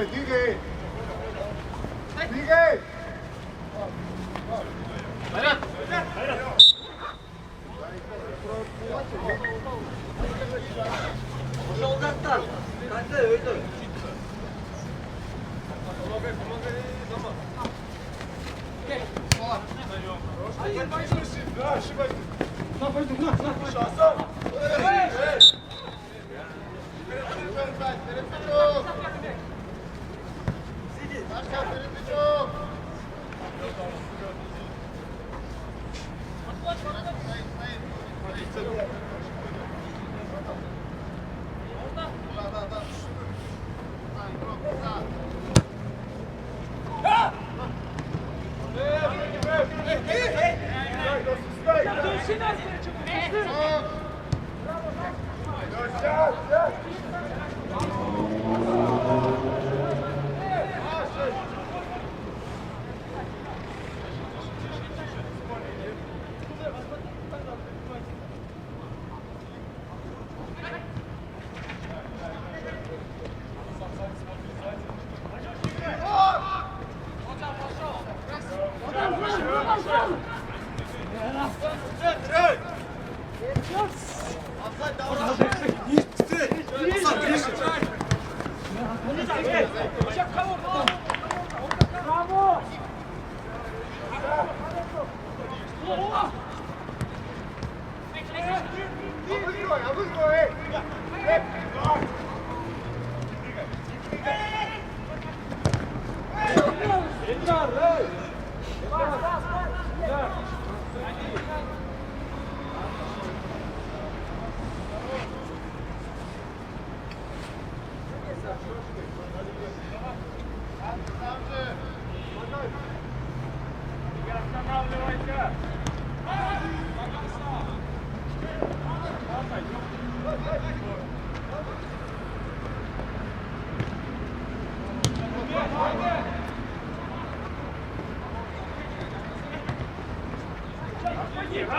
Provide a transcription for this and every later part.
двигай! Двигай! Вперед! Ушел uzaktan. Hadi öldü. На, пойду, на! Шансом!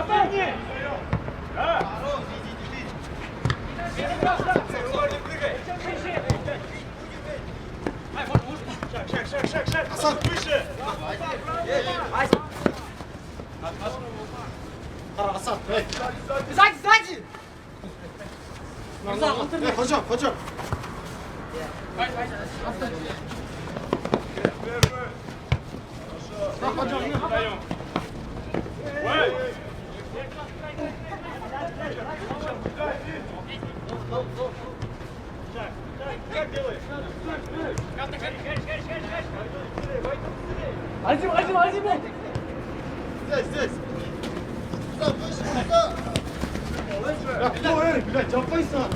Сзади! Hocam, hocam. Азим! Здесь. Ya кто, блядь, yapmaysa.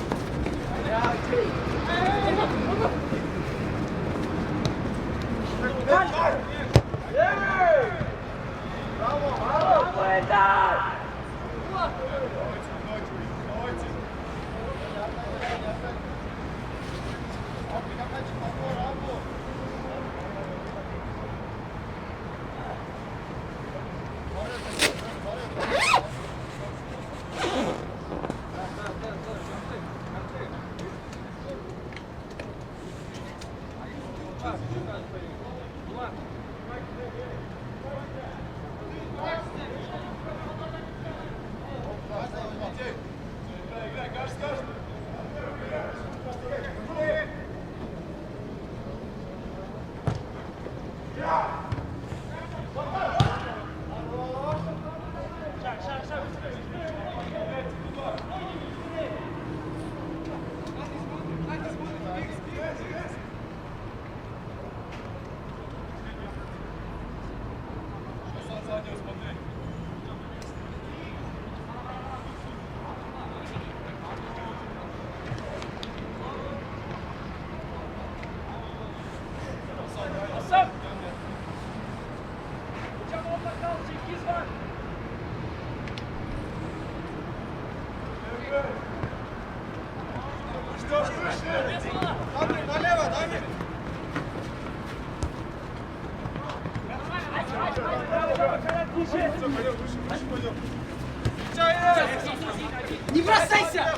Не бросайся!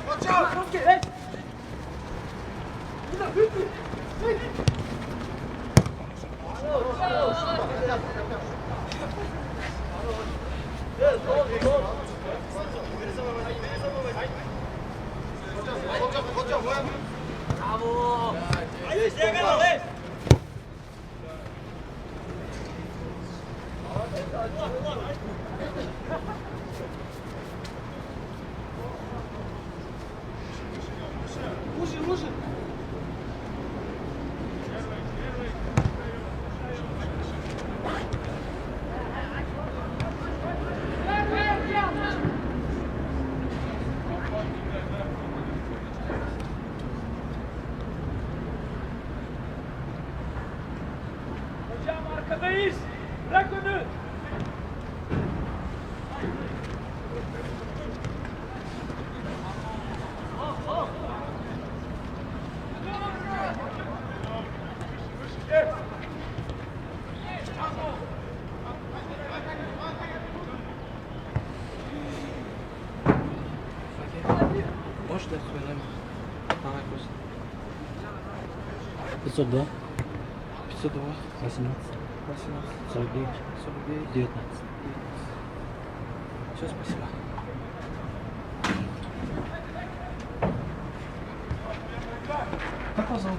Hocam arkadayız. Bırak onu. Можешь дать свой номер? Давай, Костя. 502, 502, 18, 18, 49, 49, 19. Все, спасибо. Как вас зовут?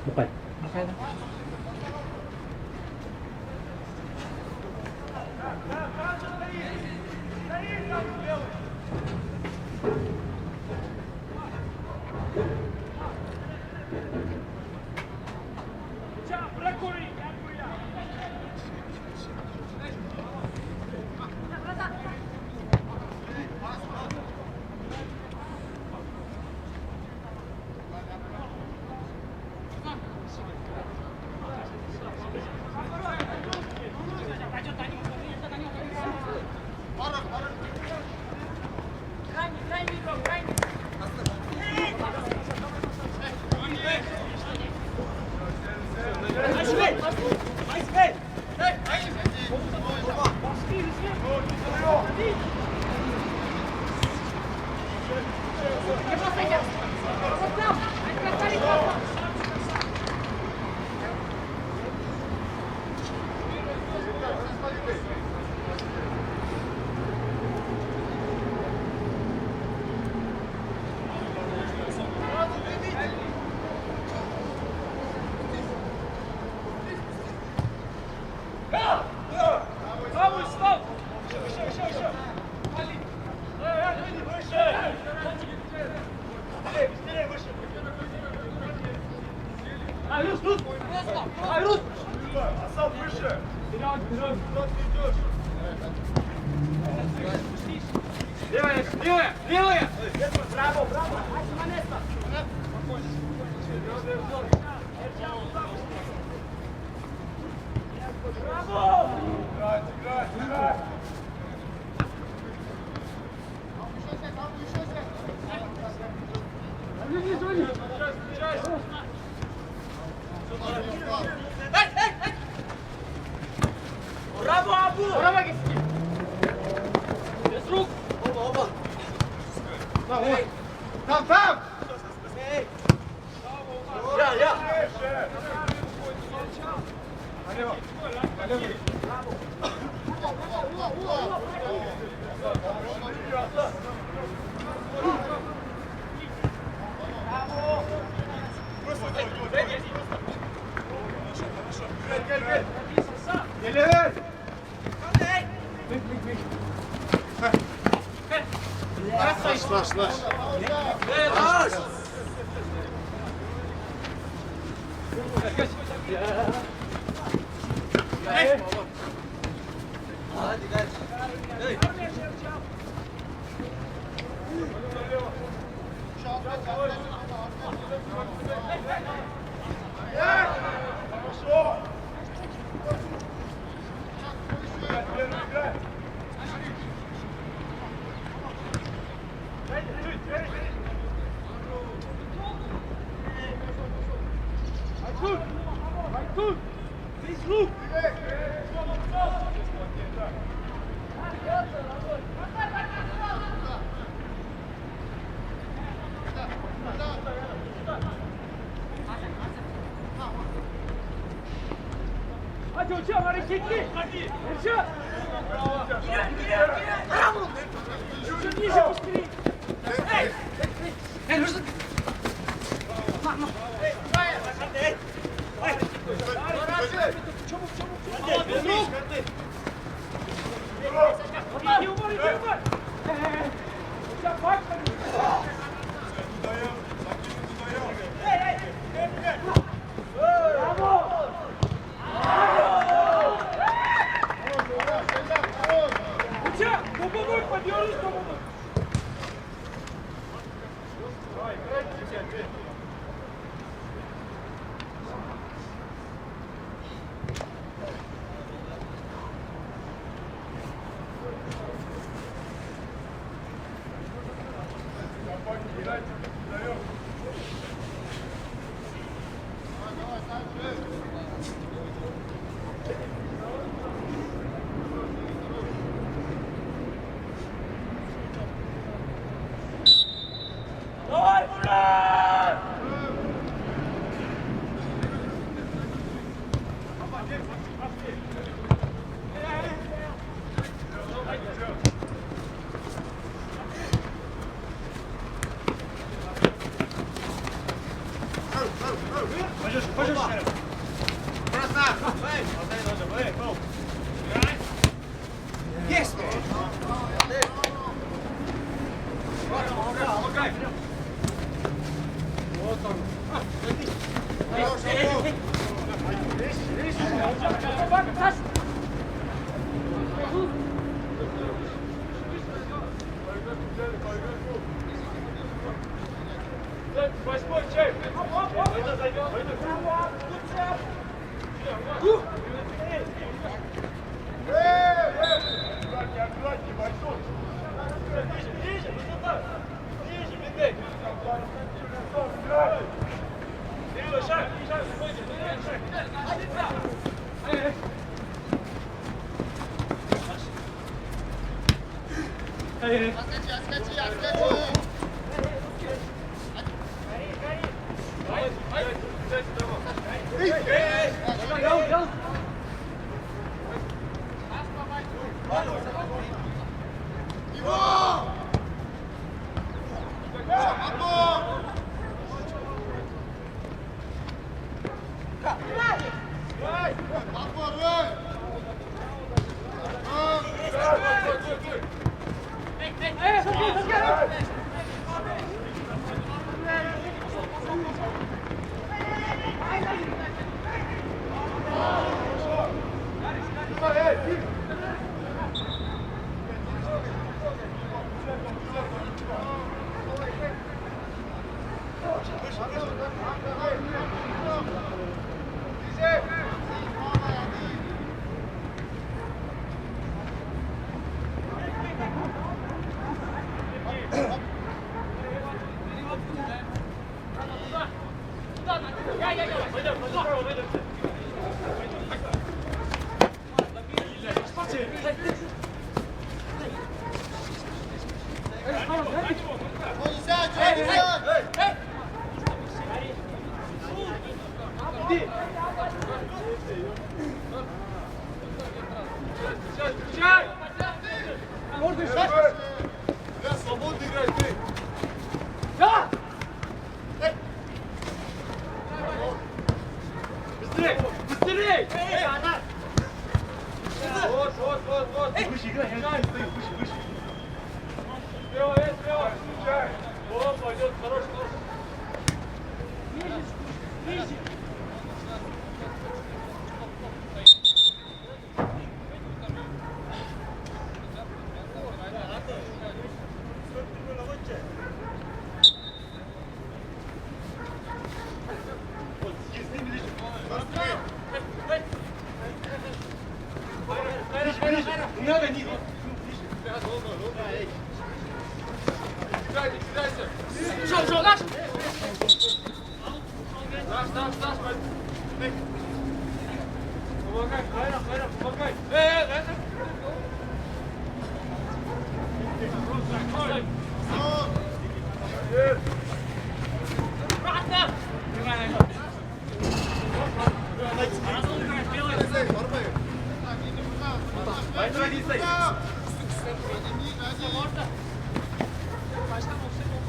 Бухай. Михаил? Hocam bırak orayı. Gel buraya. Bravo, stop! Айрус, тут! Айрус! Асал, выше! Вперед, вперед! Левая, левая, левая! Браво, браво! Манеста! Браво! Играть, играть, играть! Браво, Абу! Браво, без рук! Там, вот! Там, там! Я! Налево! Налево! Гель! Наш! hocam hareketli. Hocam. Giriyor. Bravo. Şu niye yapıştırayım? Hey hırsız. Çabuk. Var. Hocam bak. Bravo. Hocam topa bakma diyoruz topa bak. Давай, Мурат! Есть! Bak, taş! Восьмой чай! Это зайдет! Ниже, медведь! Левый шаг, выйди, шаг! Свободно играй, ты! Да! Быстрей! Вот! Выше играй, я не стою, выше! Слева! Вот, пойдет, хорош! Ниже! Не надо, не надо! Кидайся! Жо, наш! Наш! Помогай, Хайрам, помогай! Обратно! Это мудрое время. Ну ладно. Дома сейчас записываю.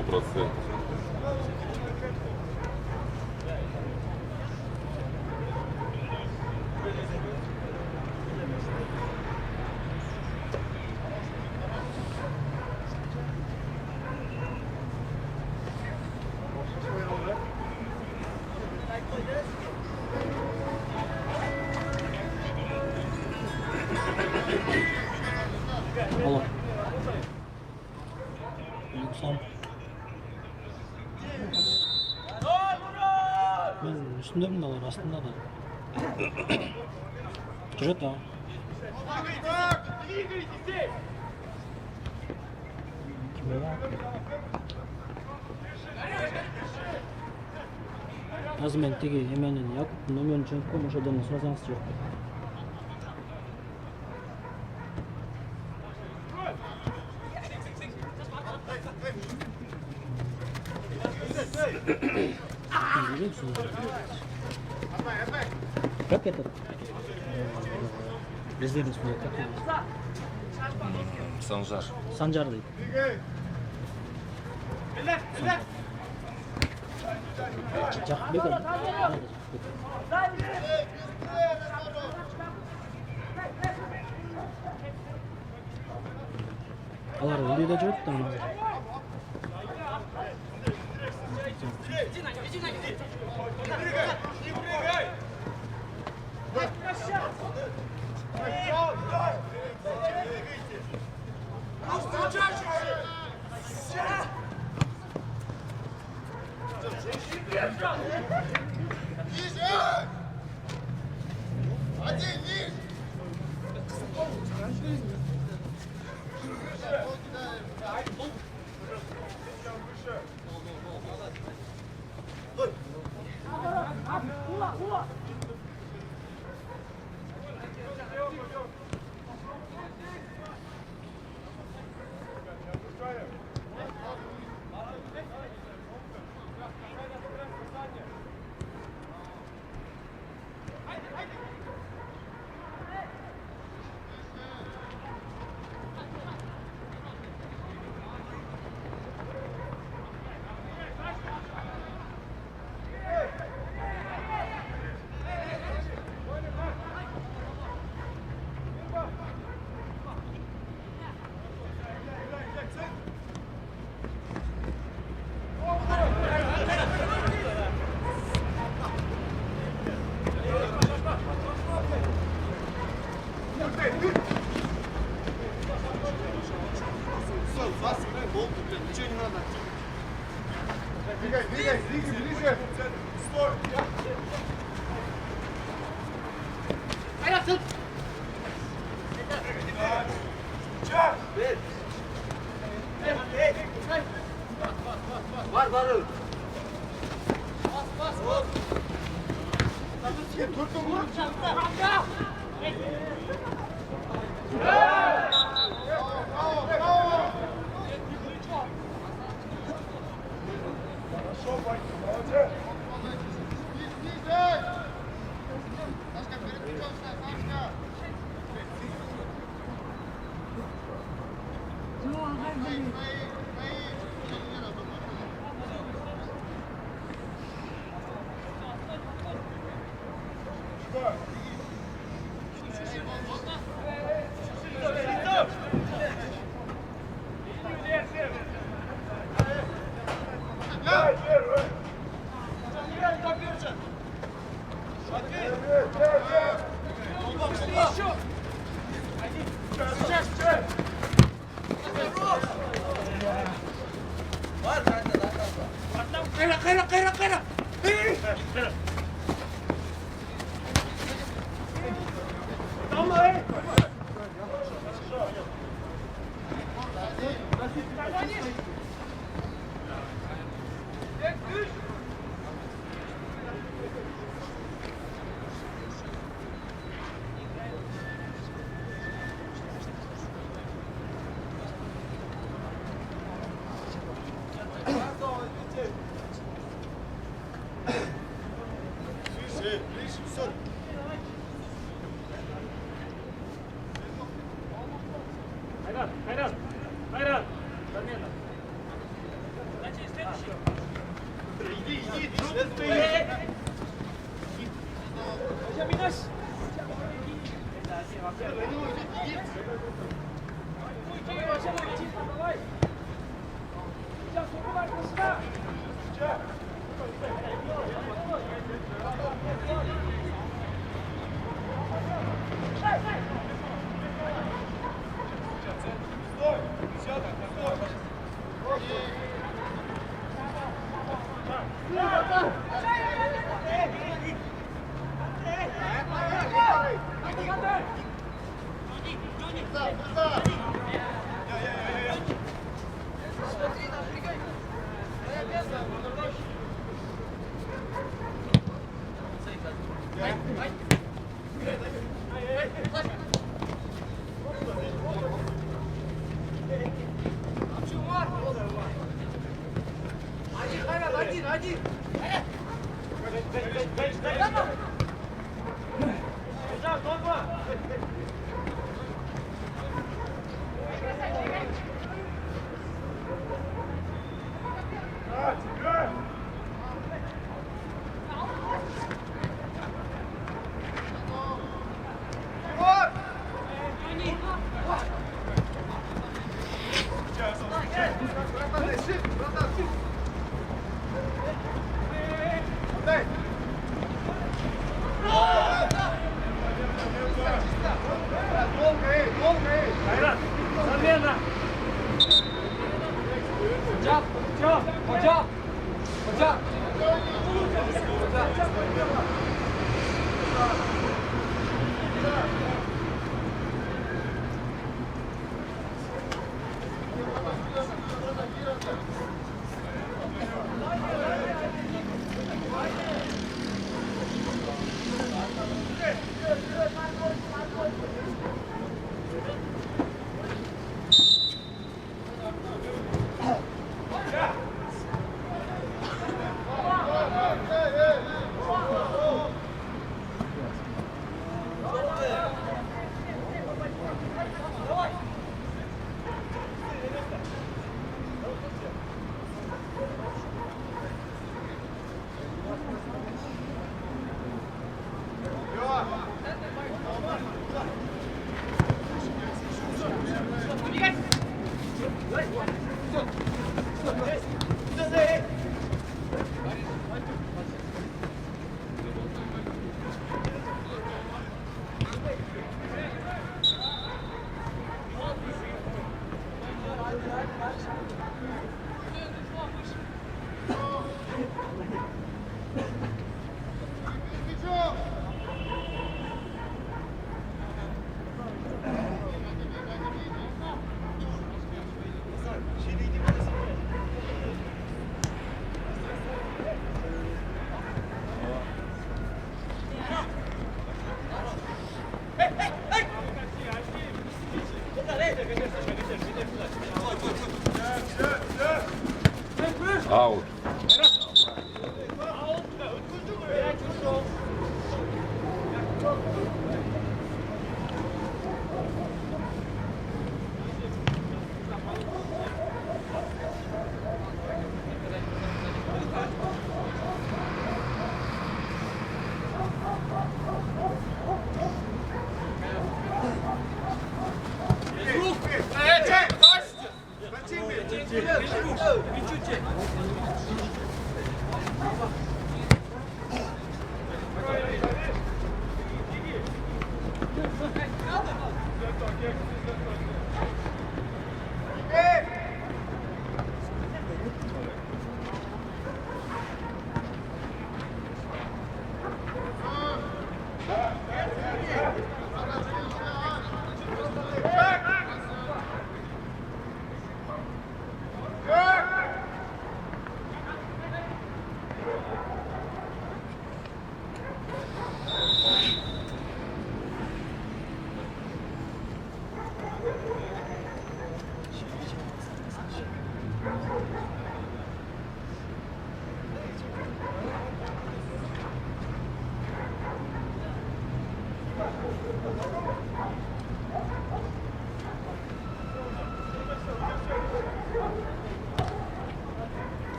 %. Алло. Сам. Ben üstünde de var aslında da. Çocuk da. Kime var? Azment'teki hemen Yakup номер чемпион может до нас связаться. Biliyor musun? Как этот? Резервный смотрит, как его? Санжар. Санжар дейді. Жақбек ау? Алар өлейді жүріп там. Двигай, двигай, двигай, ближе. Стой. Var var. Bas bas.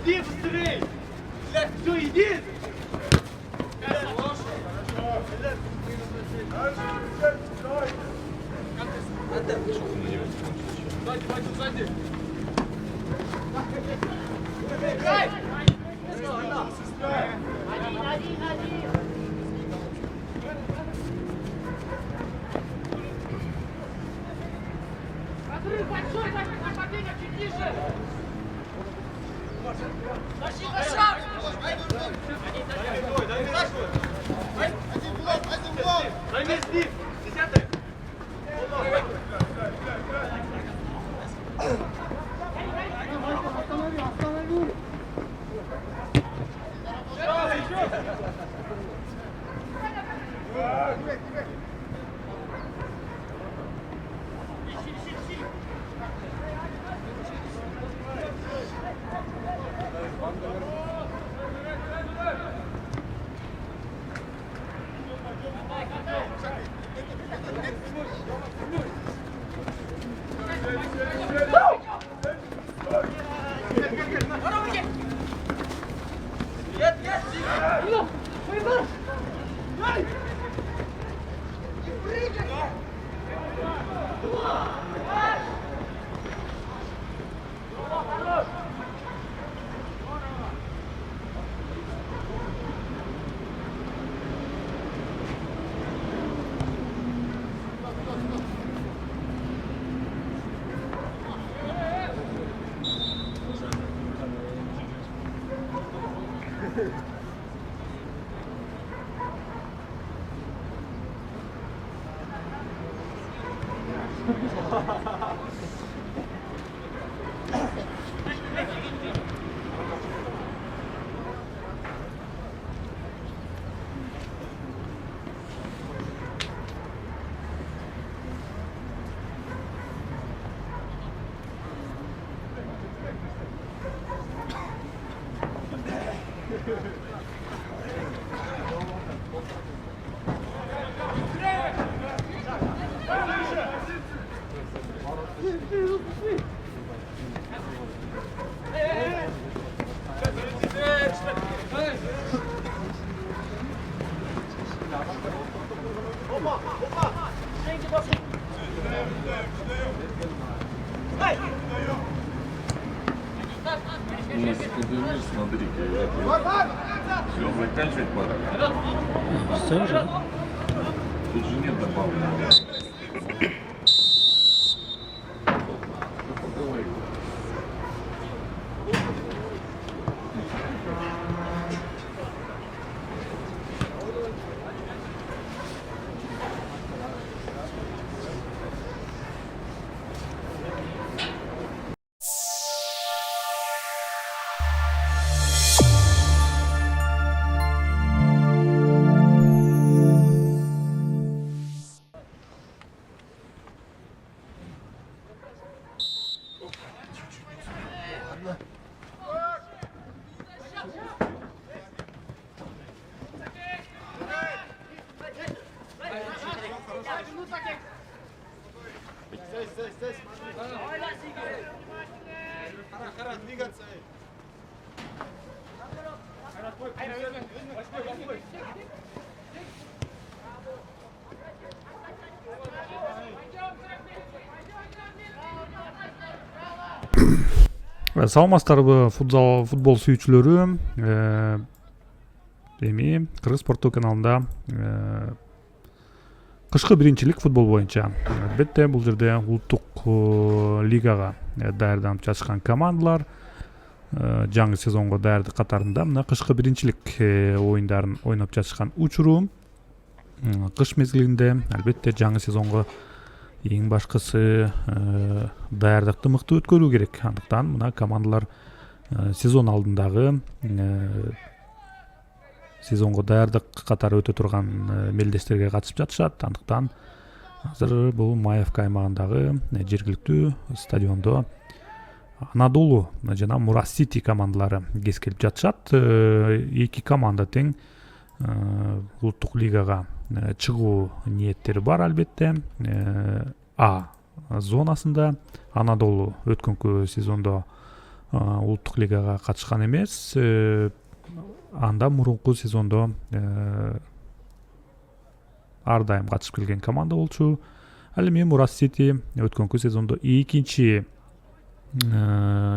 Иди быстрее! Все, иди! Разрыв большой, нападение чуть ниже. Защита, шаг! Займись с ним! Десятый! У нас подивись, смотри, все, заканчивать пора. Все уже? Тут же нет добавленного. Двигаться. Саламатсыздарбы футбол сүйүүчүлөрү. Эми Кыргыз спорттуу каналында кышкы биринчилик футбол боюнча албетте бул жерде улуттук лигага даярданып жатышкан командалар жаңы сезонго даярдык катарында мына кышкы биринчилик оюндарын ойноп жатышкан учуру. Кыш мезгилинде албетте жаңы сезонго эң башкысы даярдыкты мыкты өткөрүү керек. Андыктан мына командалар сезон алдындагы сезонго даярдык катары өтө турган мелдештерге катышып жатышат. Андыктан азыр бул Маевка аймагындагы жергиликтүү стадиондо Анадолу жана Мурас Сити командалары кескилип жатышат. Эки команда тең улуттук лигага чыгуу ниеттери бар албетте. А зонасында Анадолу өткөнкү сезондо улуттук лигага катышкан эмес. Анда мурунку сезондо ар дайым катышып келген команда болчу. Ал эми Мурас Сити өткөнкү сезондо 2-чи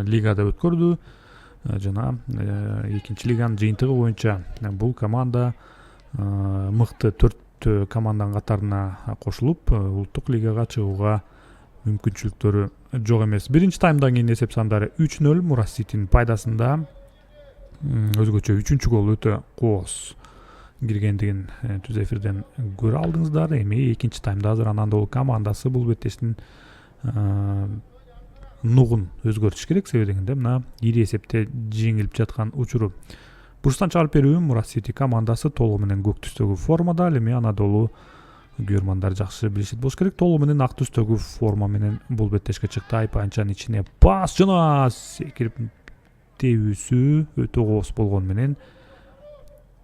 лигада өткөрдү. Жана 2-чи лиганын жыйынтыгы боюнча бул команда мыкты 4 команданын катарына кошулуп, улуттук лигага чыгууга мүмкүнчүлүктөрү жок эмес. Биринчи таймдан кийин эсеп сандары 3-0 Мурас Ситинин пайдасында. Өзгөчө 3-чү гол өтө кооз киргендигин түз эфирден көрө алдыңыздар. Эми экинчи таймда азыр Анадолу командасы бул беттештин нугун өзгөртүш керек, себеби дегенде мына ири эсепте жеңилип жаткан учуру. Бурчтан чыгарып берүү Мурас Сити командасы толугу менен көк түстөгү формада. Ал эми Анадолу көрөрмандар жакшы билишет болуш керек. Толугу менен ак түстөгү форма менен бул беттешке чыкты. Айпанчанын ичине пас жана секирип тебүүсү өтө кооз болгон менен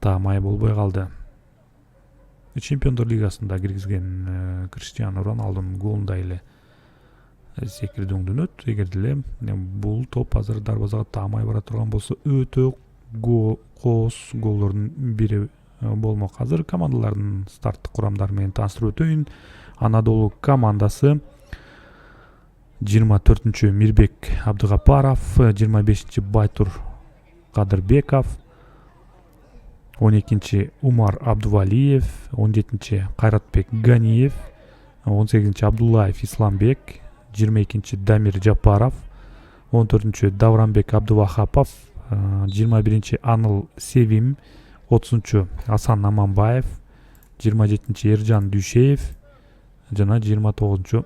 таамай болбой калды. Чемпиондор лигасында киргизген Криштиану Роналдунун голунда эле секирдүүңдүнөт. Эгерде эле бул топ азыр дарбазага таамай бара турган болсо өтө кооз голдордун бири болмок. Азыр командалардын старттык курамдары менен тааныштырып өтөйүн. Анадолу командасы 24-чү Мирбек Абдыгапаров, 25-чи Байтур Кадырбеков, 12-чи Умар Абдувалиев, 17-чи Кайратбек Ганиев, 18-чи Абдуллаев Исламбек, 22-чи Дамир Жапаров, 14-чү Давранбек Абдувахапов, 21-чи Аныл Севим, 30-чу Асан Аманбаев, 27-чи Эржан Дүйшеев жана 29-чу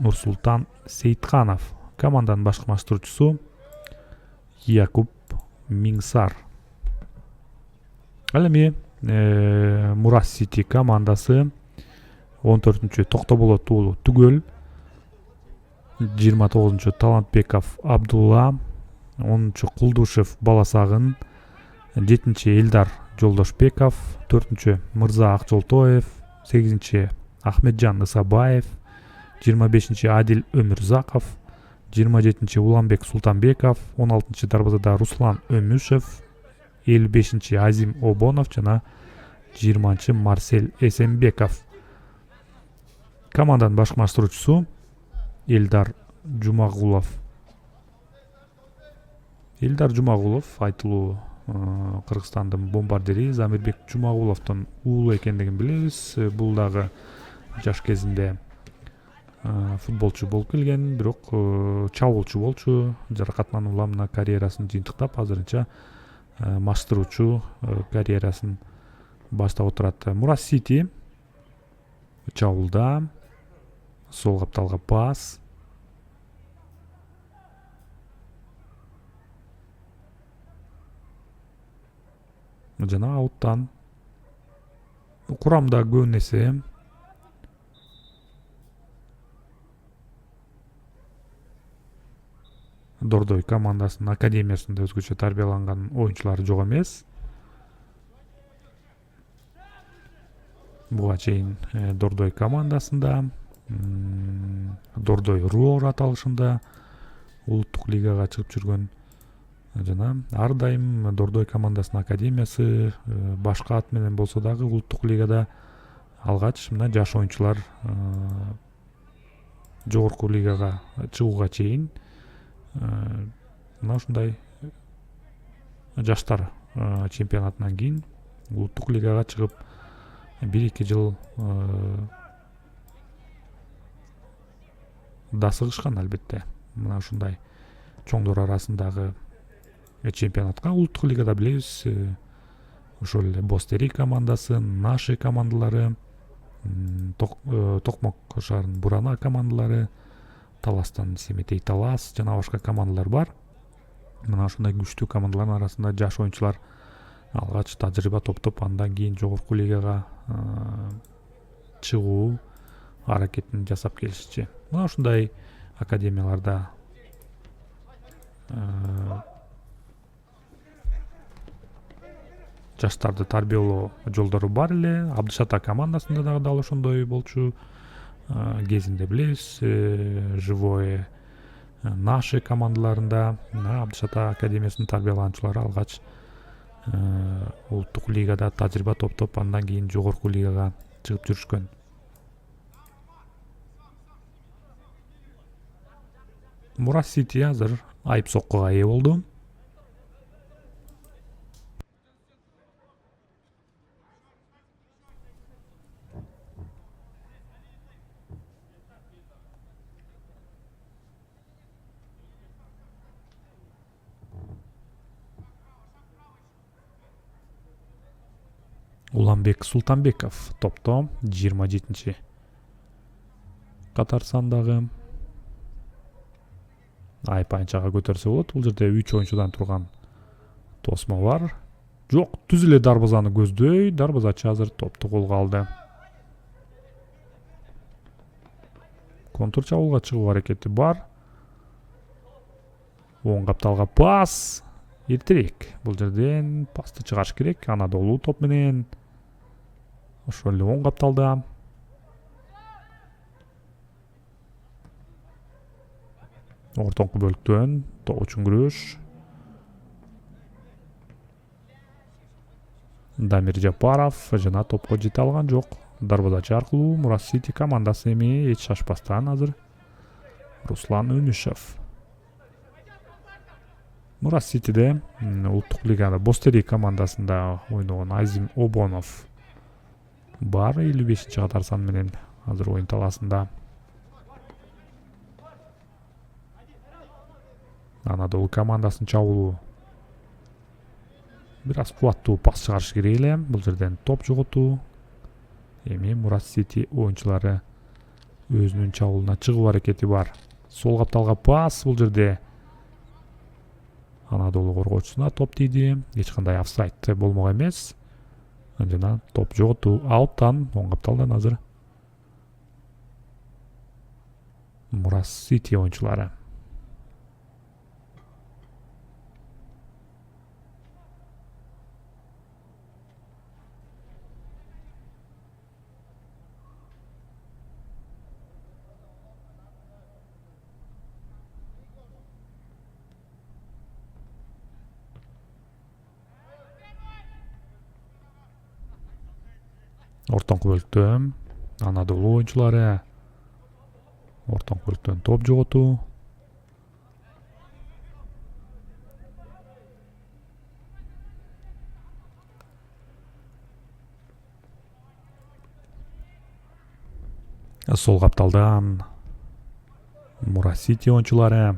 Нурсултан Сейтканов. Команданын башкармаштыруучусу Якуб Мингсар. Ал эми Мурас Сити командасы 14-чү Токтоболот уулу Түгөл, 29-чу Талантбеков Абдулла, 10-чу Кулдушев Баласагын, 7-чи Элдар Жолдошбеков, 4-чү Мырза Акжолтоев, 8-чи Ахметжан Исабаев, 25-чи Адил Өмүрзаков, 27-чи Уланбек Султанбеков, 16-чы дарбазада Руслан Өмүшев, 55-чи Азим Обонов жана 20-чы Марсель Эсенбеков. Команданын башкармаштыруучусу Элдар Жумагулов. Элдар Жумагулов айтылуу Кыргызстандын бомбардири Замирбек Жумагуловдун уулу экендигин билебиз. Бул дагы жаш кезинде футболчу болуп келген, бирок чабуулчу болчу. Жаракатынан улам мына карьерасын жыйынтыктап, азырынча маштыруучу карьерасын баштап отурат. Мурас Сити чабуулда сол капталга пас. Жана ауттан курамда көбүнесе Дордой командасынын академиясында өзгөчө тарбияланган оюнчулар жок эмес. Буга чейин Дордой командасында, Дордой Руор аталышында улуттук лигага чыгып жүргөн жана ар дайым Дордой командасынын академиясы башка ат менен болсо дагы улуттук лигада алгач мына жаш оюнчулар жогорку лигага чыгууга чейин мына ушундай жаштар чемпионатынан кийин улуттук лигага чыгып 1-2 жыл да сыгышкан. Албетте мына ушундай чоңдор арасындагы чемпионатка улуттук лигада билебиз ошол эле Бостери командасы, Наши командалары, Токмок шаарынын Бурана командалары, Таластан Семетей Талас жана башка командалар бар. Мына ушундай күчтүү командалардын арасында жаш оюнчулар алгач тажрыйба топтоп, андан кийин жогорку лигага чыгуу аракетин жасап келишчи. Мына ушундай академияларда жаштарды тарбиялоо жолдору бар эле. Абдышата командасында дагы дал ошондой болчу. Кезинде билебиз, Живое, Наши командаларында Абдышата академиясынын тарбияланчылары алгач улуттук лигада тажрыйба топтоп, андан кийин жогорку лигага чыгып жүрүшкөн. Мурас Сити азыр айып соккуга ээ болду. Уланбек Султанбеков топто 27-чи катар сандагы. Айып анчага көтөрсө болот. Бул жерде 3 оюнчудан турган тосмо бар. Жок, түз эле дарбазаны көздөй. Дарбазачы азыр топту колго алды. Контур чабуулга чыгуу аракети бар. Оң капталга пас. Эртерээк. Бул жерден пасты чыгарыш керек. Анадолу топ менен. Ошол эле оң капталда. Ортоңку бөлүктөн топ үчүн күрөш. Дамир Жапаров жана топко жете алган жок. Дарбазачы аркылуу Мурас Сити командасы эми эч шашпастан азыр Руслан Өнүшев. Мурас Ситиде улуттук лигада Бостери командасында ойногон Азим Обонов бар, 55-чи катар сан менен азыр оюн талаасында. Анадолу командасын чабуулу бир аз кубаттуу пас чыгарыш керек эле. Бул жерден топ жоготуу. Эми Мурас Сити оюнчулары өзүнүн чабуулуна чыгуу аракети бар. Сол капталга пас. Бул жерде Анадолу коргоочусуна топ тийди. Эч кандай офсайд болмок эмес. Жана топ жоготуу ауттан, оң капталдан азыр Мурас Сити оюнчулары. Ортоңку бөлүктө Анадолу оюнчулары. Ортоңку бөлүктөн топ жоготуу. Сол капталдан Мурас Сити оюнчулары.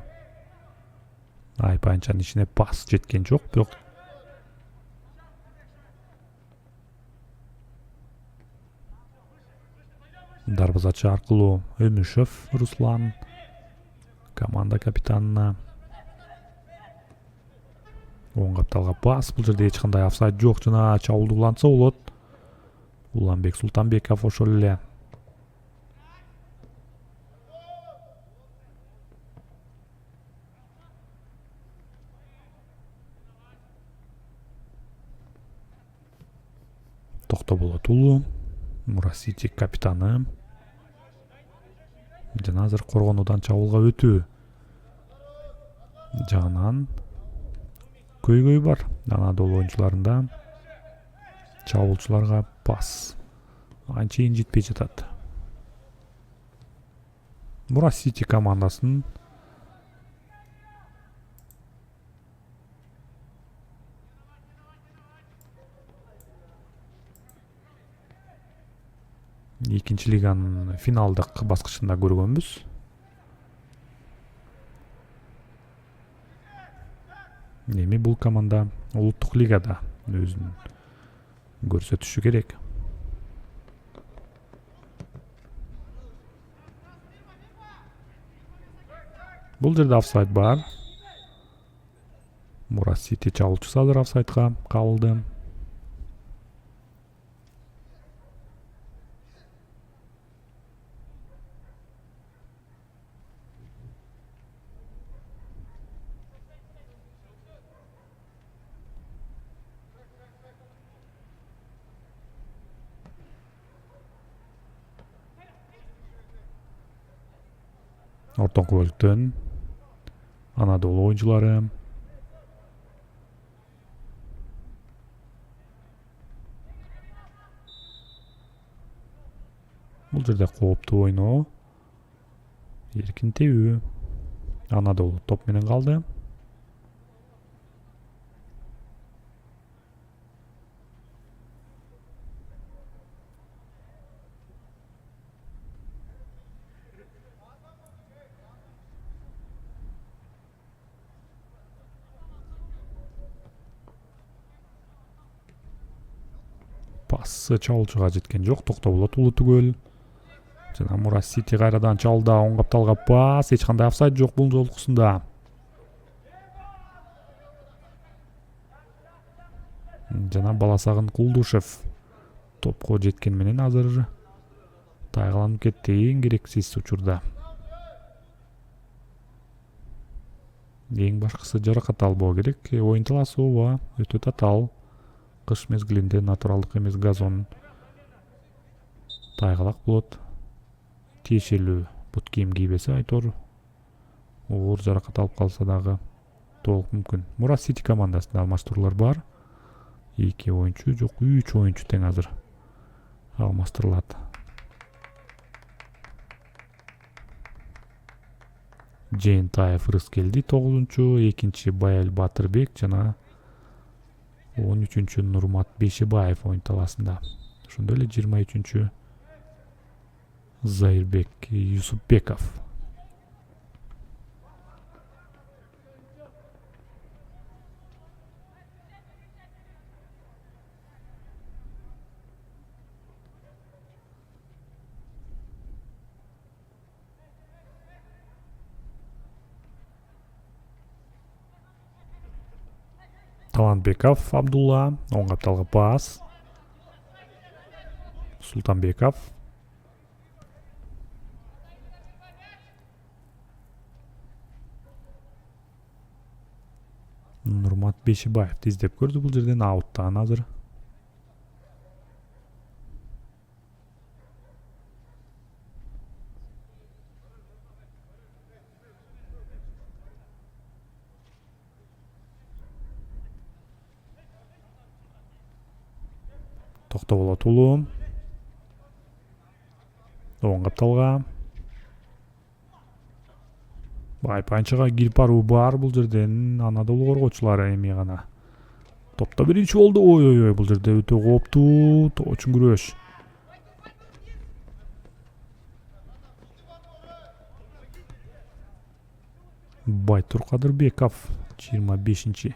Айып анчанын ичине пас жеткен жок, бирок дарбазачы аркылуу Өнүшев Руслан команда капитанына. Оң капталга пас. Бул жерде эч кандай офсайд жок, жана чабуулду улантса болот. Уланбек Султанбеков ошол эле. Токтоболотулу Мурас Сити капитаны. Жана азыр коргонуудан чабуулга өтүү. Жагынан көйгөй бар. Анадолу оюнчуларында чабуулчуларга пас анчейин жетпей жатат. Мурас Сити командасын экинчи лиганын финалдык баскычында көргөнбүз. Эми бул команда улуттук лигада өзүн көрсөтүшү керек. Бул жерде офсайд бар. Мурас Сити чабуулчусу азыр офсайдга кабылды. Ортоңку бөлүктөн Анадолу оюнчулары. Бул жерде кооптуу ойноо. Эркин тебүү. Анадолу топ менен калды. Пассы чалуучуга жеткен жок, токтоболот Улутүгөл. Жана Мурас Сити кайрадан чалды, оң капталга пас, эч кандай офсайд жок бул жолкусунда. Жана Баласагын Кулдушев топко жеткен менен азыр тайгаланып кетти эң керексиз учурда. Эң башкысы жаракат албоо керек. Оюн талаасы ооба, өтө татаал. Кыш мезгилинде натуралдык эмес газон тайгалак болот. Тиешелүү бут кийим кийбесе айтор оор жаракат алып калса дагы толук мүмкүн. Мурас Сити командасында алмаштыруулар бар. 2 оюнчу жок, 3 оюнчу тең азыр алмаштырылат. Жээнтаев Рыс келди 9-чу, 2-чи Баял Батырбек жана 13-чү Нурмат Бешибаев оюн талаасында. Ошондой эле 23-чү Зайырбек Юсупбеков. Талантбеков Абдулла, оң капталга пас. Султанбеков. Нурмат Бешибаев издеп көрдү бул жерден, ауттан азыр. Токтоболот Улуу. Оң капталга. Байпанчыга кирип баруу бар бул жерден. Анадолу коргоочулары эми гана. Топто биринчи болду. Ой, бул жерде өтө кооптуу тоочун күрөш. Байтур Кадырбеков 25-чи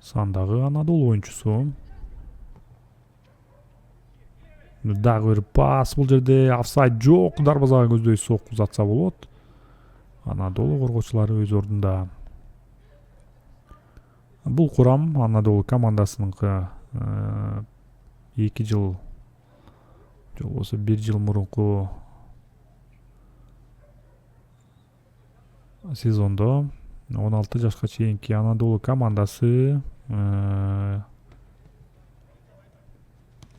сандагы Анадолу оюнчусу. Дагы бир пас, бул жерде офсайд жок, дарбазага көздөй сокку узатса болот. Анадолу коргоочулары өз ордунда. Бул курам Анадолу командасыныкы 2 жыл же болбосо 1 жыл мурунку сезондо 16 жашка чейинки Анадолу командасы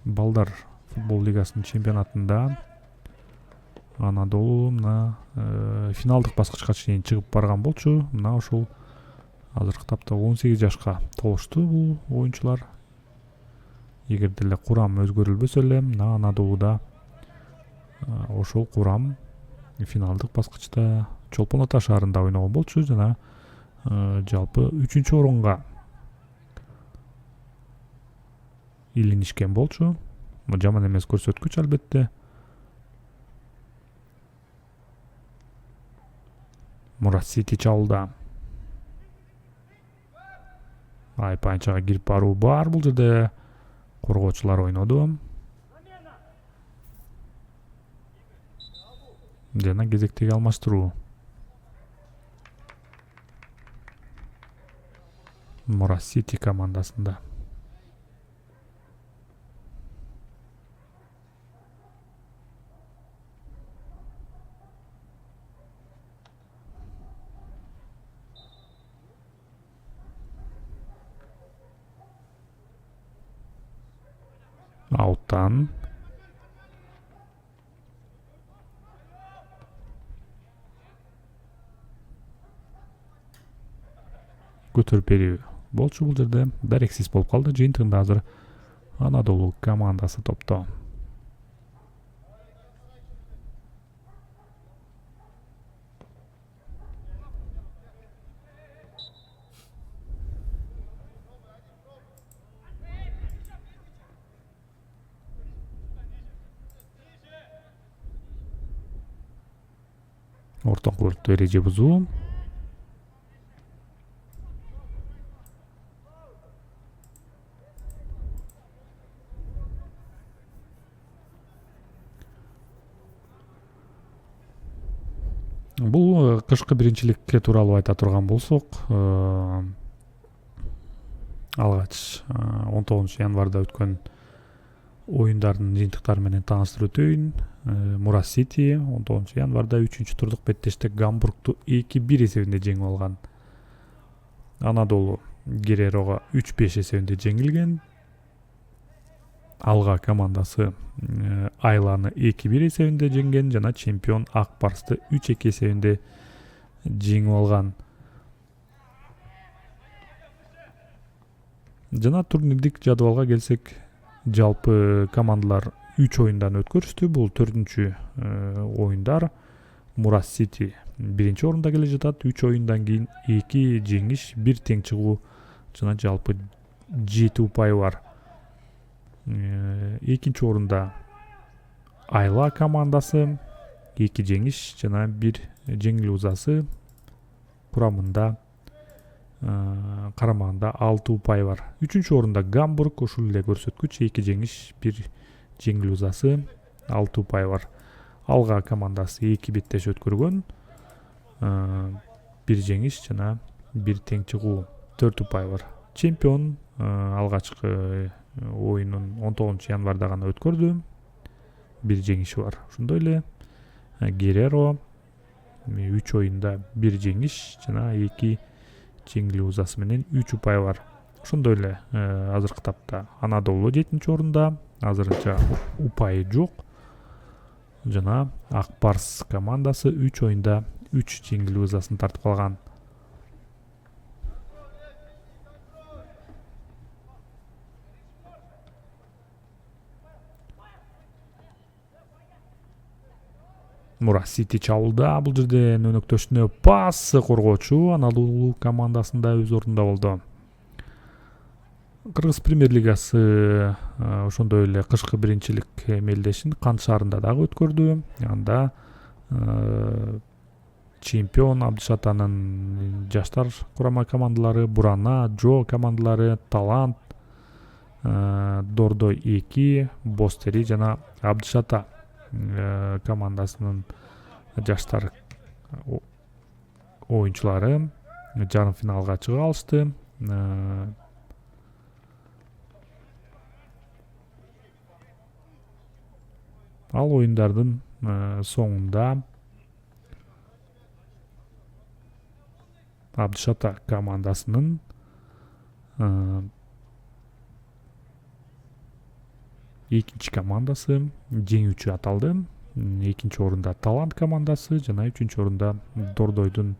балдар футбол лигасынын чемпионатында Анадолу мына финалдык баскычка чейин чыгып барган болчу. Мына ошол азыркы тапта 18 жашка толушту бул оюнчулар. Эгер деле курам өзгөрүлбөсө эле, мына Анадолуда ошол курам финалдык баскычта Чолпон Ата шаарында ойногон болчу жана жалпы 3-чү орунга илинишкен болчу. Жаман эмес көрсөткүч албетте. Мурас Сити чалды. Айпанчага кирип баруу бар бул жерде. Коргоочулар ойноду. Жана кезектеги алмаштыруу. Мурас Сити командасында. Ауттан көтөрүп берүү болчу бул жерде. Дарексиз болуп калды. Жыйынтыгында азыр Анадолу командасы топто. Ортоңку бөлүктө эреже бузуу. Бул кышкы биринчиликке тууралуу айта турган болсок, алгач 19 январда өткөн оюндардын жыйынтыктары менен тааныштырып өтөйүн. Мурас Сити 19 январда 3-турдук беттеште Гамбургту 2-1 эсебинде жеңип алган. Анадолу Герерого 3-5 эсебинде жеңилген. Алга командасы Айланы 2-1 эсебинде жеңген жана чемпион Ак Барсты 3-2 эсебинде жеңип алган. Жана турнирлик жадыбалга келсек, жалпы командалар 3 оюндан өткөрүштү. Бул 4-чү оюндар. Мурас Сити 1-чи орунда келе жатат. 3 оюндан кийин 2 жеңиш, 1 тең чыгуу жана жалпы 7 упайы бар. Экинчи орунда Айла командасы 2 жеңиш жана 1 жеңилүү узасы. Курамында карамагында 6 упай бар. 3-чү орунда Гамбург, ушул эле көрсөткүч, 2 жеңиш, 1 жеңилүү узасы, 6 упай бар. Алга командасы 2 беттеш өткөргөн, 1 жеңиш жана 1 тең чыгуу, 4 упай бар. Чемпион алгачкы оюнун 19 январда гана өткөрдү. 1 жеңиши бар. Ошондой эле Гереро 3 оюнда 1 жеңиш жана 2 жеңилүү узасы менен 3 упай бар. Ошондой эле азыркы тапта Анадолу 7-чи орунда, азырынча упайы жок. Жана Ак Барс командасы 3 оюнда 3 жеңилүү узасын тартып алган. Мурас Сити чабуулда, бул жерде өнөктөшүнө пас коргоочу Анадолу командасында өз ордунда болду. Кыргыз премьер-лигасы ошондой эле кышкы биринчилик мелдешин Кант шаарында дагы өткөрдү. Анда чемпион Абдышатанын жаштар курама командалары Бурана, Джо командалары Талант, Дордой 2, Бостери жана Абдышата командасынын жаштар оюнчулары жарым финалга чыга алышты. Ал оюндардын соңунда Абдышата командасынын экинчи командасы жеңүүчү аталды. Экинчи орунда Талант командасы жана 3-чү орунда Дордойдун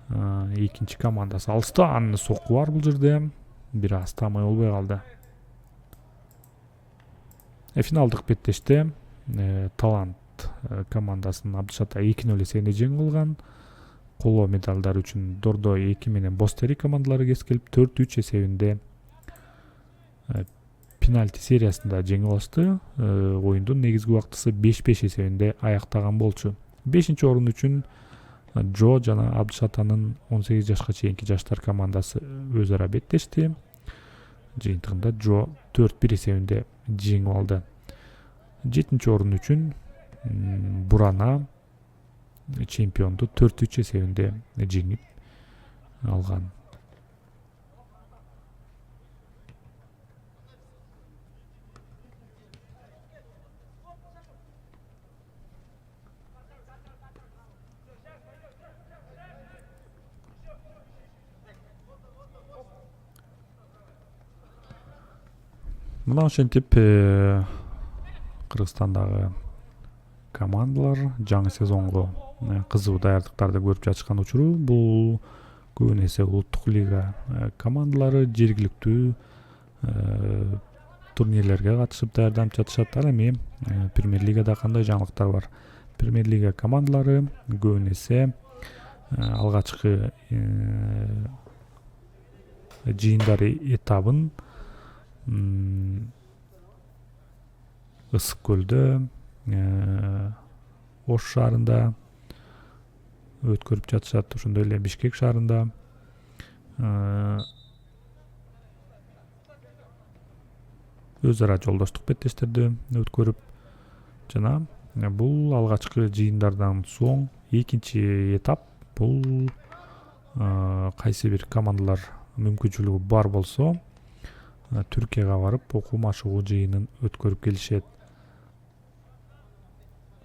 экинчи командасы. Алыстан сокку бар бул жерде. Бир аз таамай болбой калды. Финалдык беттеште Талант командасынын Абдышата 2-0 эсебинде жеңип алган. Коло медалдар үчүн Дордой 2 менен Бостери командалары кескилип 4-3 эсебинде пенальти сериясында жеңип алышты. Оюндун негизги убактысы 5-5 эсебинде аяктаган болчу. 5-чи орун үчүн Джо жана Абдышатанын 18 жашка чейинки жаштар командасы өз ара беттешти. Жыйынтыгында Джо 4-1 эсебинде жеңип алды. 7-чи орун үчүн Бурана чемпионду 4-3 эсебинде жеңип алган. Мына ошентип Кыргызстандагы командалар жаңы сезонго кызуу даярдыктарды көрүп жатышкан учуру. Бул көбүн эсе улуттук лига командалары жергиликтүү турнирлерге катышып даярданып жатышат. Ал эми премьер лигада кандай жаңылыктар бар? Премьер лига командалары көбүн эсе алгачкы жыйындар этабын Ысык көлдө, Ош шаарында өткөрүп жатышат. Ошондой эле Бишкек шаарында өз ара жолдоштук беттештерди өткөрүп жана бул алгачкы жыйындардан соң экинчи этап бул кайсы бир командалар мүмкүнчүлүгү бар болсо Түркияга барып окуу машыгуу жыйынын өткөрүп келишет.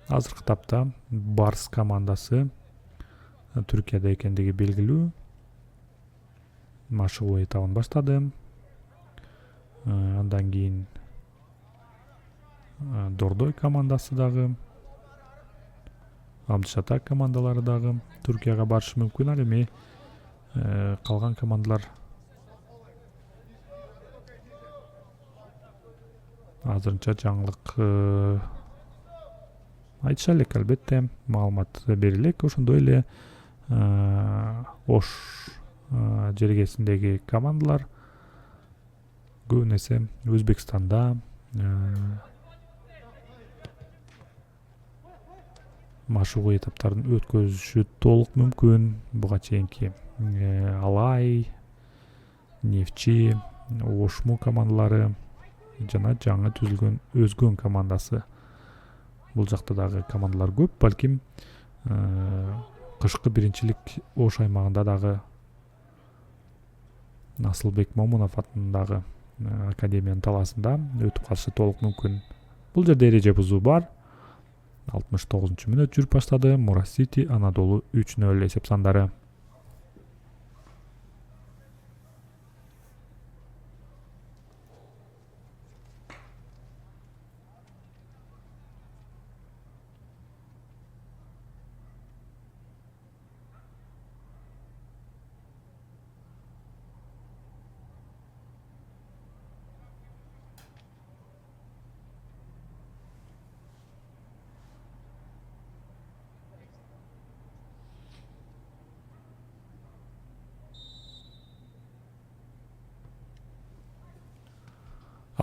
Азыркы тапта Барс командасы Түркияда экендиги белгилүү. Машыгуу этабын баштады. Андан кийин Дордой командасы дагы, Абдышатак командалары дагы Түркияга барышы мүмкүн. Ал эми калган командалар азырынча жаңылык айтыша элек, албетте маалымат берилек. Ошондой эле Ош жергесиндеги командалар көбүн эсе Өзбекстанда машыгуу этаптарын өткөзүшү толук мүмкүн. Буга чейинки Алай, Нефчи, Ошму командалары жана жаңы түзүлгөн Өзгөн командасы. Бул жакта дагы командалар көп. Балким кышкы биринчилик Ош аймагында дагы Насылбек Момунов атындагы академиянын талаасында өтүп калышы толук мүмкүн. Бул жерде эреже бузуу бар. 69-мүнөт жүрүп баштады. Мурас Сити Анадолу 3-0 эсеп сандары.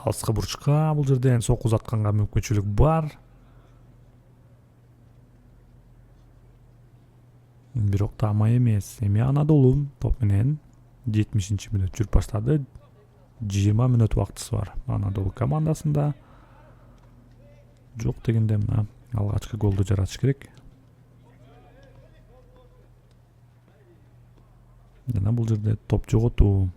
Алыскы бурчка бул жерден сокку узатканга мүмкүнчүлүк бар. Бирок тамай эмес. Эми Анадолу топ менен 70-мүнөт жүрүп баштады. 20 мүнөт убактысы бар Анадолу командасында. Жок дегенде мына алгачкы голду жаратыш керек. Жана бул жерде топ жоготуу.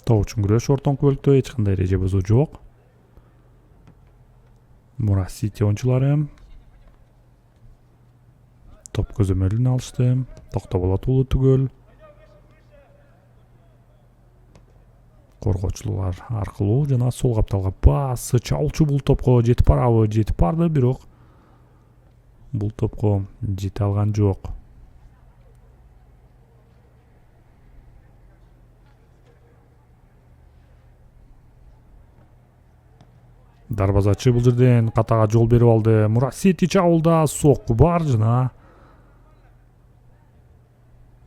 Топ үчүн күрөш ортоңку бөлүктө эч кандай эреже бузуу жок. Мурас Сити оюнчулары топ көзөмөлүн алышты. Токтоболот уулу түгөл. Коргоочулар аркылуу жана сол капталга басы чабуулчу бул топко жетип барабы? Жетип барды, бирок бул топко жете алган жок. Дарбазачы бул жерден катага жол берип алды. Мурас Сити чабуулда сокку бар жана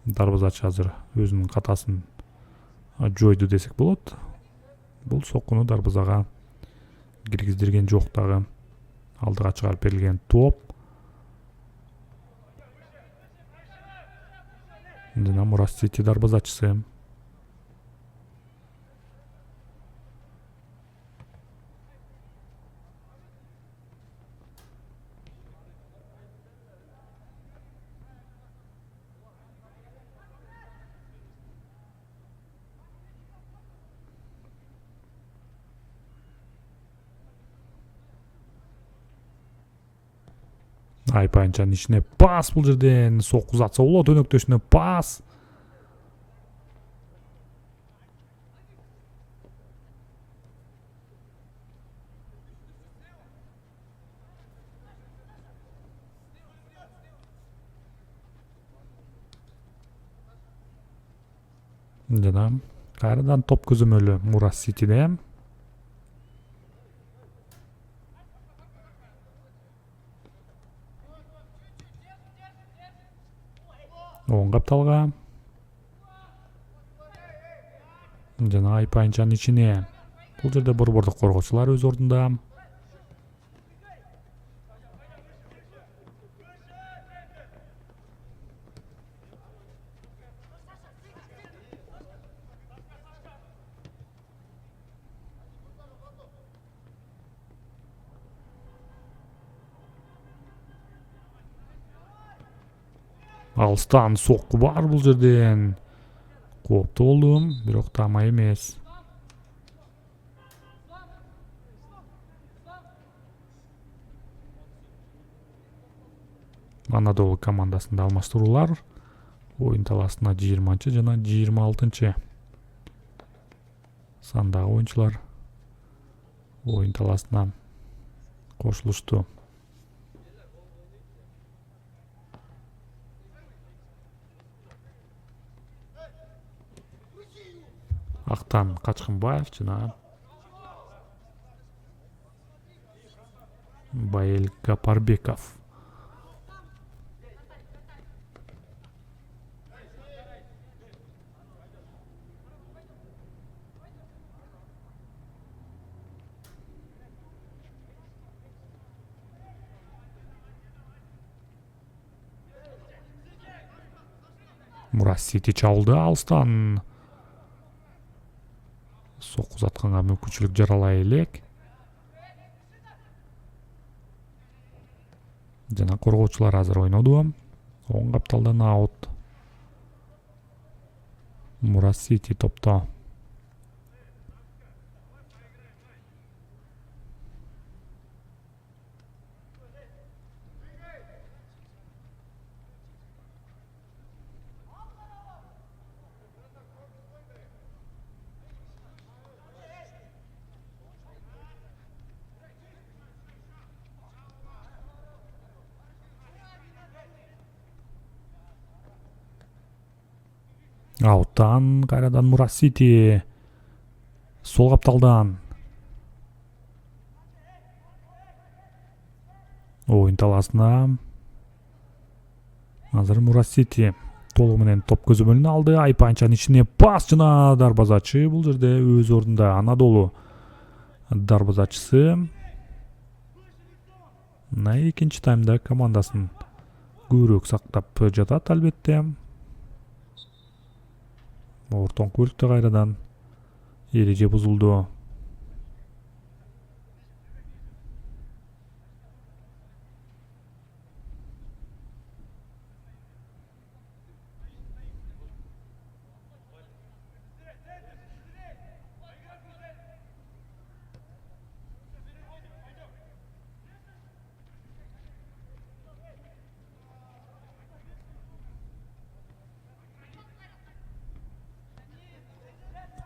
дарбазачы азыр өзүнүн катасын жойду десек болот. Бул соккуну дарбазага киргиздирген жок дагы. Алдыга чыгарып берилген топ. Жана Мурас Сити дарбазачысы. Айпайынчанын ичине пас бул жерден сокку узатса болот, өнөктөшүнө пас. Жана кайрадан топ көзөмөлү Мурас Ситиде. Оң капталга. Жана Айпайынчанын ичине. Бул жерде борбордук коргоочулар өз ордунда. Алыстан сокку бар бул жерден. Кооптуу болдум, бирок тама эмес. Анадолу командасында алмаштыруулар. Оюн таласына 20 жана 26 сандагы оюнчулар оюн таласына кошулушту. Актан Качкынбаев жана Байел Гапарбеков. Мурас Сити чалды алыстан. Сокку узатканга мүмкүнчүлүк жаралай элек. Жана коргоочулар азыр ойноду. Оң капталдан аут. Мурас Сити топто. Ауттан кайрадан Мурас Сити. Сол капталдан. Оюн таласына. Азыр Мурас Сити толугу менен топ көзөмөлүнө алды. Айпайынчанын ичине пас жана дарбазачы бул жерде өз ордунда. Анадолу дарбазачысы. Экинчи таймда командасын көбүрөөк сактап жатат албетте. Ортон көлүктө кайрадан эреже бузулду.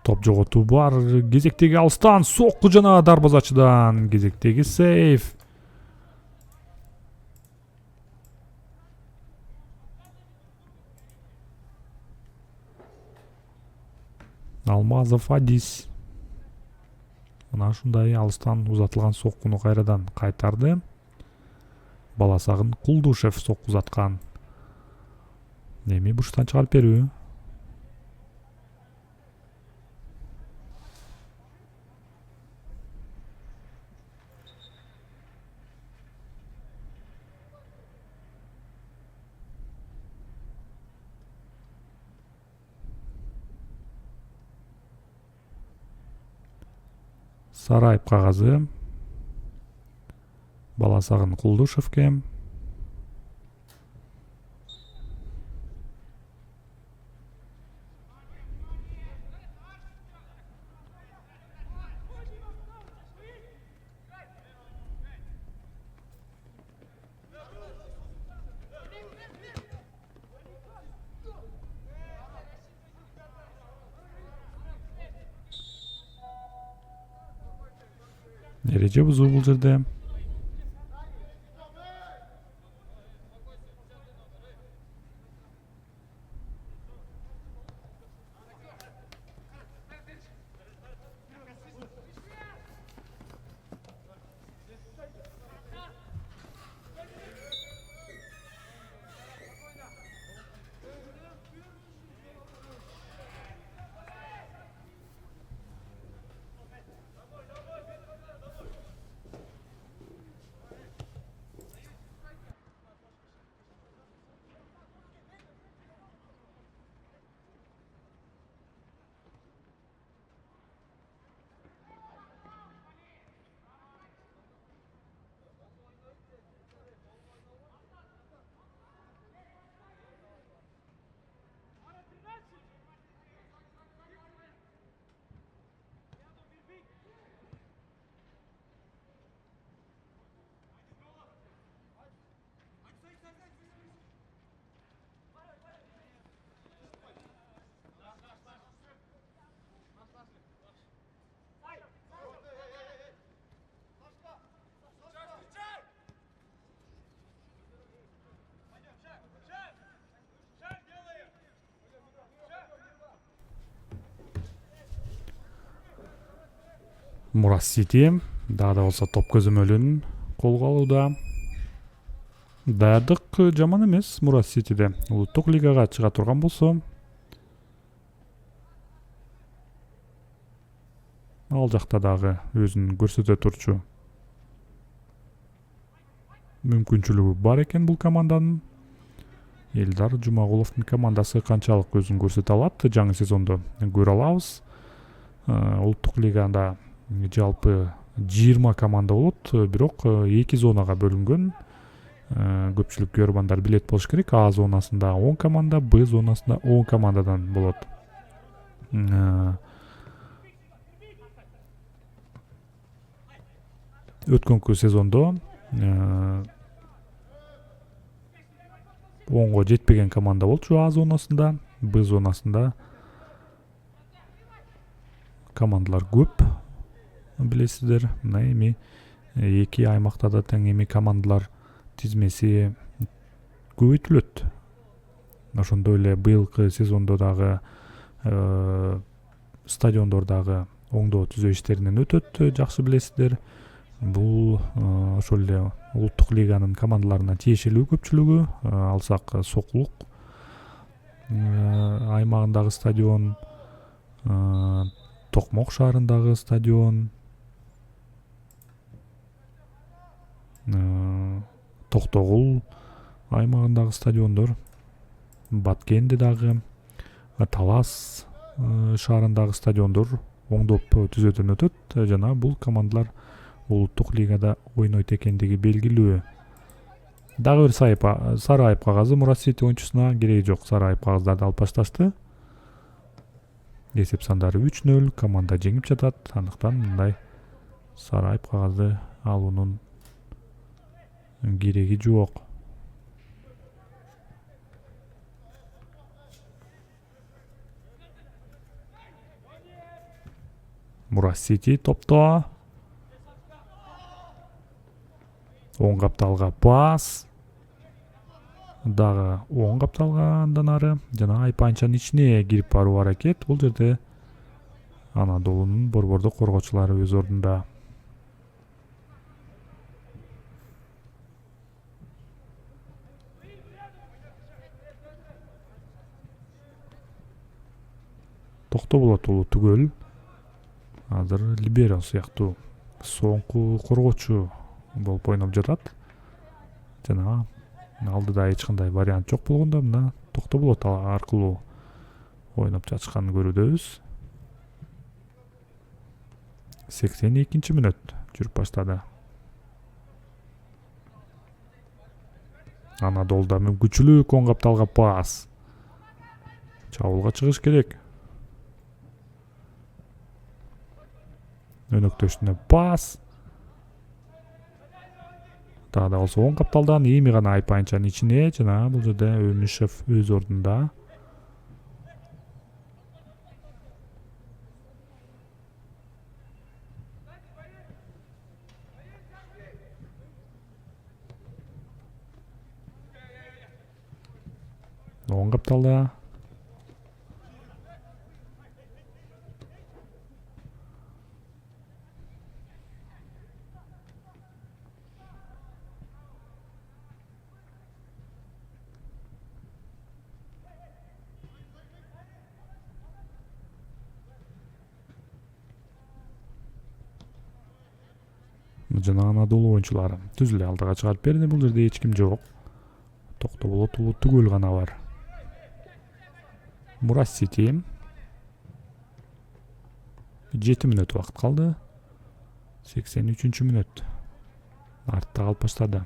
Топ жоготуу бар. Кезектеги алыстан сокку жана дарбазачыдан. Кезектеги сейф. Алмазов Адис. Мына ушундай алыстан узатылган соккуну кайрадан кайтарды. Баласагын Кулдушев сокку узаткан. Эми буштан чыгарып берүү. Сараев кагазы. Баласагын Кулдушевке. Эреже бузуу бул жерде. Мурас Сити дагы да болсо топ көзөмөлүн колго алууда. Даярдык жаман эмес Мурас Ситиде. Улуттук лигага чыга турган болсо, ал жакта дагы өзүн көрсөтө турчу мүмкүнчүлүгү бар экен бул команданын. Элдар Жумагуловдун командасы канчалык өзүн көрсөтө алат жаңы сезондо көрө алабыз. Улуттук лигада жалпы 20 команда болот, бирок 2 зонага бөлүнгөн. Көпчүлүк көрөрмандар билет болуш керек. А зонасында 10 команда, Б зонасында 10 командадан болот. Өткөнкү сезондо 10го жетпеген команда болчу А зонасында. Б зонасында командалар көп, билесиздер. Мына эми эки аймакта да тең эми командалар тизмеси көбөйтүлөт. Ошондой эле быйылкы сезондо дагы стадиондор дагы оңдоо түзөө иштеринен өтөт, жакшы билесиздер. Бул ошол эле улуттук лиганын командаларына тиешелүү көпчүлүгү. Алсак Сокулук аймагындагы стадион, Токмок шаарындагы стадион, Токтогул аймагындагы стадиондор, Баткенде дагы, Талас шаарындагы стадиондор оңдоп түзөөдөн өтөт. Жана бул командалар улуттук лигада ойнойт экендиги белгилүү. Дагы бир сары айып кагазы Мурас Сити оюнчусуна кереги жок. Сары айып кагыздарды алып башташты. Эсеп сандары 3-0, команда жеңип жатат. Андыктан мындай сары айып кагазды алуунун кереги жок. Мурас Сити топто. Оң капталга пас. Дагы оң капталга андан ары жана Айпанчанын ичине кирип баруу аракет. Бул жерде Анадолунун борбордук коргоочулары өз ордунда. Токтоболот уулу түгөл. Азыр либеро сыяктуу соңку коргоочу болуп ойноп жатат. Жана алдыда эч кандай вариант жок болгондо мына Токтоболот аркылуу ойноп жатышканын көрүүдөбүз. 82-мүнөт жүрүп баштады. Анадолда мүмкүнчүлүк, оң капталга пас. Чабуулга чыгыш керек. Өнөктөштүнө пас. Дагы да болсо оң капталдан эми гана Айпанчанын ичине жана бул жерде Өмүшев өз ордунда. оң капталда. Жана Анадолу оюнчулары түзүлө алдыга чыгарып берди. Бул жерде эч ким жок. Токтоболот улуу түгөл гана бар. Мурас Сити 7 мүнөт убакыт калды. 83-мүнөт. Артта калып баштады.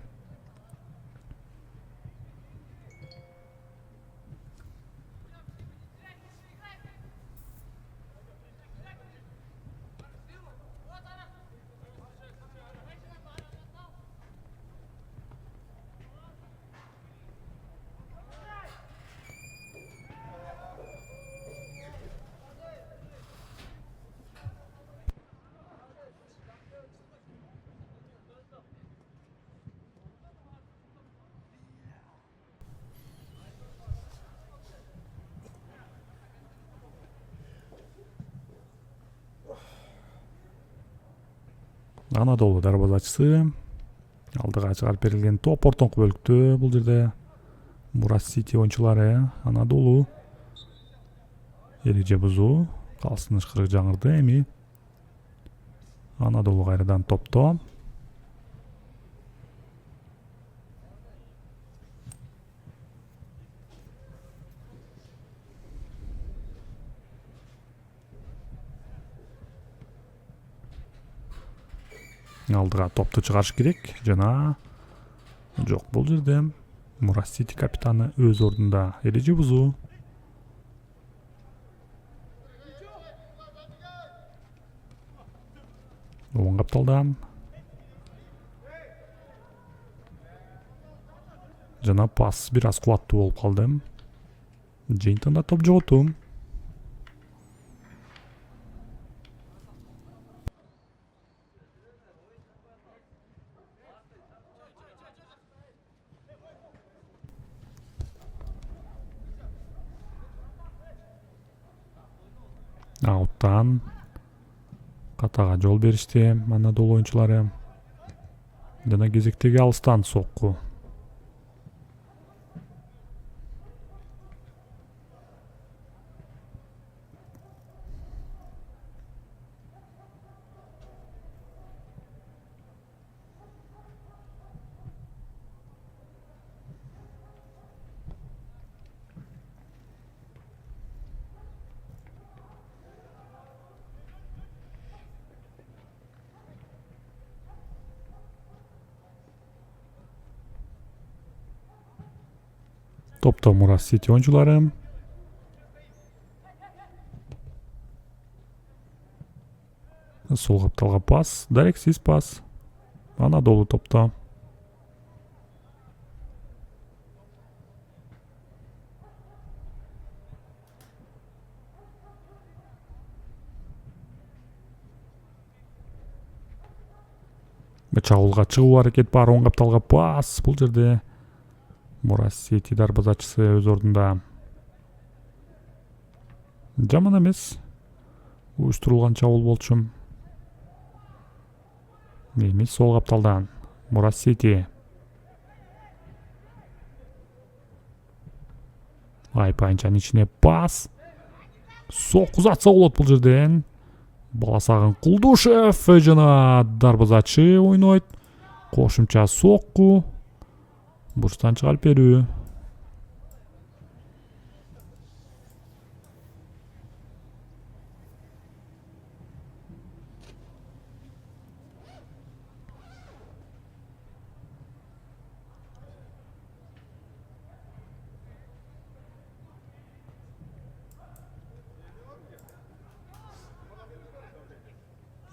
Анадолу дарбазачысы алдыга чыгарып берилген топ ортоңку бөлүктө. Бул жерде Мурас Сити оюнчулары Анадолу эреже бузуу калсыныштырып жаңырды. Эми Анадолу кайрадан топто. Алдыга топту чыгарыш керек. Жана жок, бул жерде Мурас Сити капитаны өз ордунда эреже бузуу. Оң капталда. Жана пас бир аз кубаттуу болуп калды. Жыйынтыгында топ жоготу. Ауттан катага жол беришти Анадолу оюнчулары. Жана кезектеги алыстан сокку. Топто Мурас Сити оюнчулары. Сол капталга пас, дарексиз пас. Анадолу топто. Чагылга чыгуу аракет бар, оң капталга пас. Бул жерде Мурас Сити дарбазачысы өз ордунда. Жаман эмес. Уюштурулган чабуул болчу. Эми сол капталдан Мурас Сити. Айпайынчанын ичине пас. Сокку затса болот бул жерден. Баласагын Кулдушев жана дарбазачы ойнойт. Кошумча сокку. Бурчтан чыгарып берүү.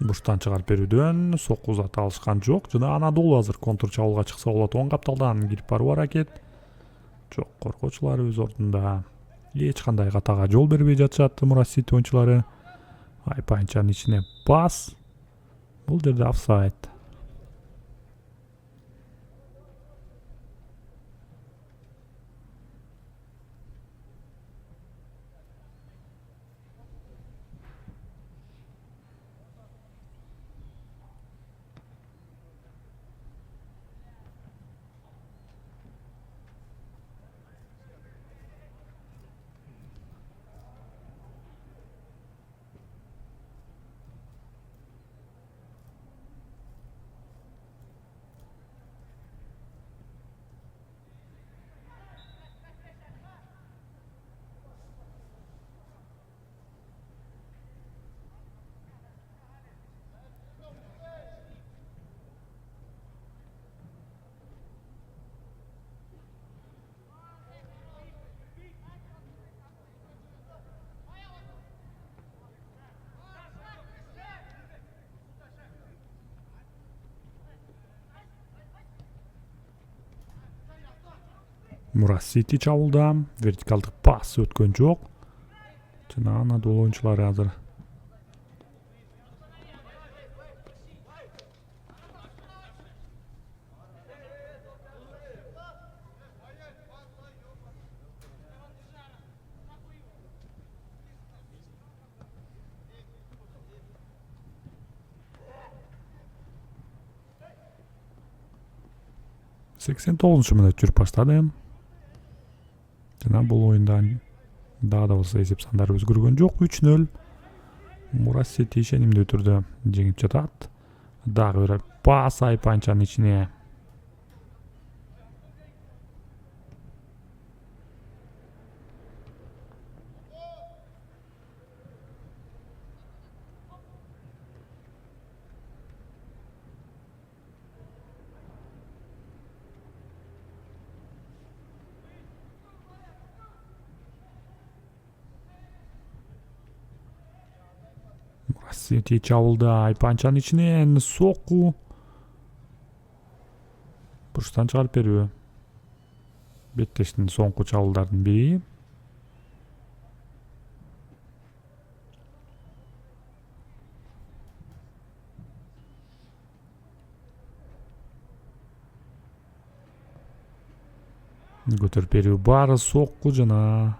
Бурчтан чыгарып берүүдөн сокку зат алышкан жок. Жана Анадолу азыр контр чабуулга чыкса болот. Оң капталдан кирип баруу аракет. Жок, коргоочулар өз ордунда. Эч кандай катага жол бербей жатышат Мурас Сити оюнчулары. Айпайынчанын ичине пас. Бул жерде офсайд. Murat City çabılda. Vertikaldык pas өткөн жок. Жана Анадолу oyuncuları hazır. Seksen to'qqizinchi minut жүрүп баштады. Жана бул оюнда дагы да болсо эсеп сандары өзгөргөн жок. 3-0. Murat City ишенимдүү түрдө жеңип жатат. Дагы бир пас Айпанчанын ичине. Murat City çabıldı. Aypançanın içine soku. Burçtan çıkarıp veriyor. Betteş'in soңку çabıldardын biri. Көтөрүп берүү баары соку жана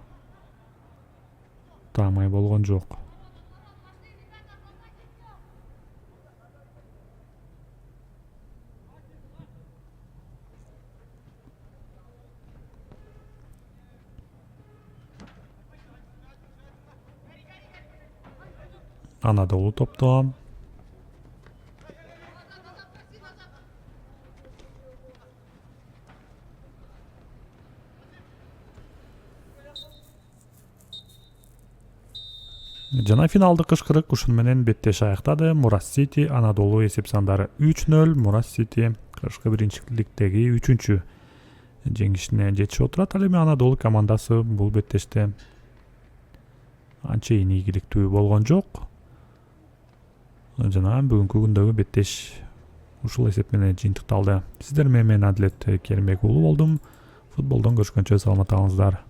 таамай болгон жок. Anadolu topta. Жана финалдык кышкырык ушун менен беттеш аяктады. Murat City Anadolu эсеп сандары 3-0. Murat City кышкы биринчиликтеги 3-чү жеңишине жетишип отурат. Ал эми Anadolu командасы бул беттеште анчейин ийгиликтүү болгон жок. Жана бүгүнкү күндөгү беттеш ушул эсеп менен жыйынтыкталды. Сиздер менен Адилет Керимбек уулу болдум. Футболдон көрүшкөнчө саламат калыңыздар.